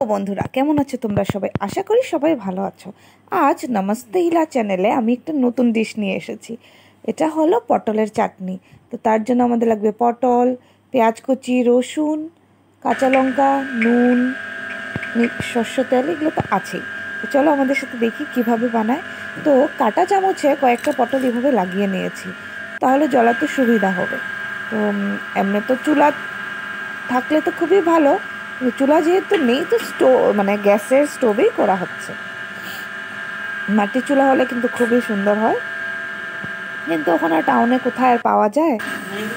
বন্ধুরা কেমন আছো তোমরা সবাই? আশা করি সবাই ভালো আছো। আজ নমস্তে ইলা চ্যানেলে আমি একটা নতুন ডিশ নিয়ে এসেছি। এটা হলো পটলের চাটনি। তো তার জন্য আমাদের লাগবে পটল, পেঁয়াজ কুচি, রসুন, কাঁচা লঙ্কা, নুন, সর্ষের তেল, এগুলো তো আছেই। তো চলো আমাদের সাথে দেখি কিভাবে বানায়। তো কাঁটা চামচে কয়েকটা পটল এভাবে লাগিয়ে নিয়েছি, তাহলে জ্বলাতে সুবিধা হবে। তো এমনি তো চুলা থাকলে তো খুবই ভালো, চুলা যেহেতু নেই তো গ্যাসের স্টোভেই করা হচ্ছে। মাটির চুলা হলে কিন্তু খুবই সুন্দর হয়, কিন্তু ওখানে টাউনে কোথায় আর পাওয়া যায়,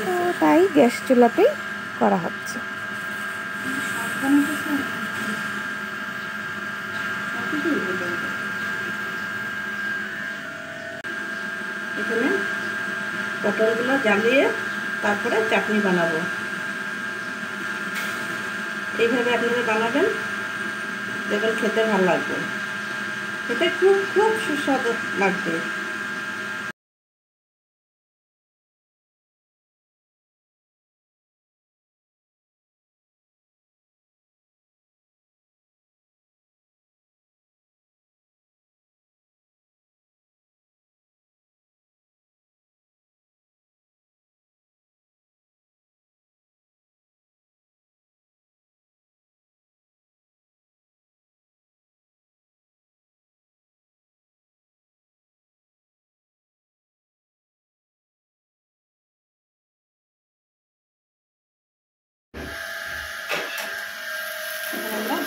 তো তাই গ্যাস চুলাতেই করা হচ্ছে। এখানে পটলগুলো জ্বালিয়ে তারপরে চাটনি বানাবো। এইভাবে আপনারা বানাবেন, দেখবেন খেতে ভালো লাগবে। খেতে খুব খুব সুস্বাদু লাগবে।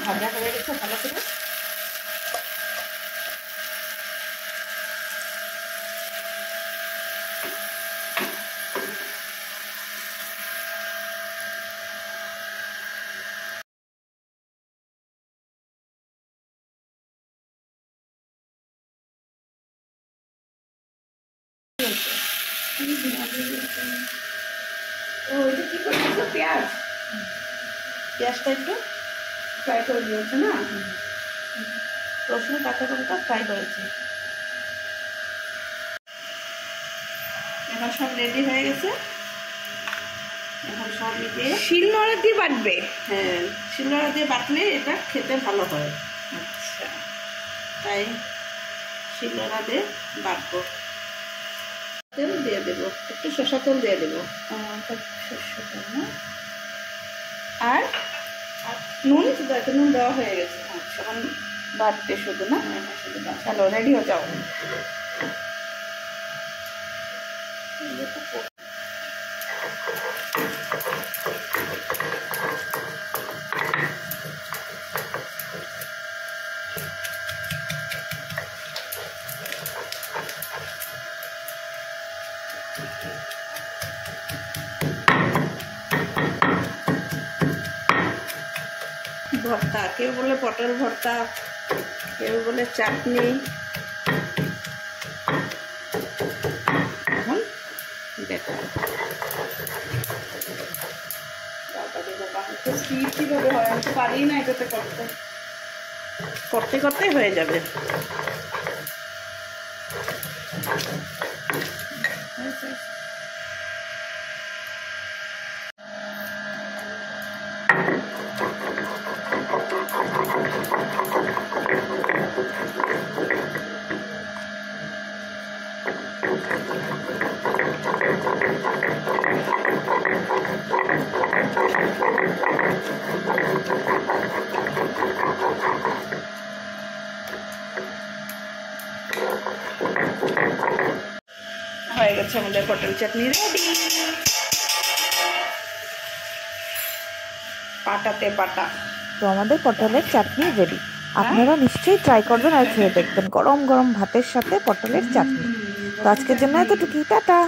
ভাজা হয়ে গেছে ভালো করে। পেঁয়াজটা একটু ফ্রাই করে দিয়েছে না, রসুন কাঁচা লঙ্কা ফ্রাই করেছি। এখন সব রেডি হয়ে গেছে। এখন সব মিলিয়ে শিলনোড়া দিয়ে বাটবে? হ্যাঁ, শিলনোড়া দিয়ে বাটলে এটা খেতে ভালো হয়। আচ্ছা, তাই শিলনোড়া দিয়ে বাটবো। তেল দিয়ে দেবো, একটু সরষের তেল দিয়ে দেবো। সর্ষের তেল না, আর নুন, শুধু একটা নুন দেওয়া হয়ে গেছে। এখন বাটবে শুধু না? হ্যাঁ, শুধু বাট। চলো রেডি হয়ে যাও। ভর্তা, কেউ বলে পটল ভর্তা, কেউ বলে চাটনি। এখন দেখো স্পিড কিভাবে হয় আমি তো পারি না এটাতে করতে। করতে করতে হয়ে যাবে। হয়ে গেছে আমাদের পটল চাটনি রেডি। পাটাতে পাটা। তো আমাদের পটলের চাটনি রেডি। আপনারা নিশ্চয়ই ট্রাই করবেন আর খেয়ে দেখবেন গরম গরম ভাতের সাথে পটলের চাটনি। তো আজকের জন্য এতটুকুই, টাটা।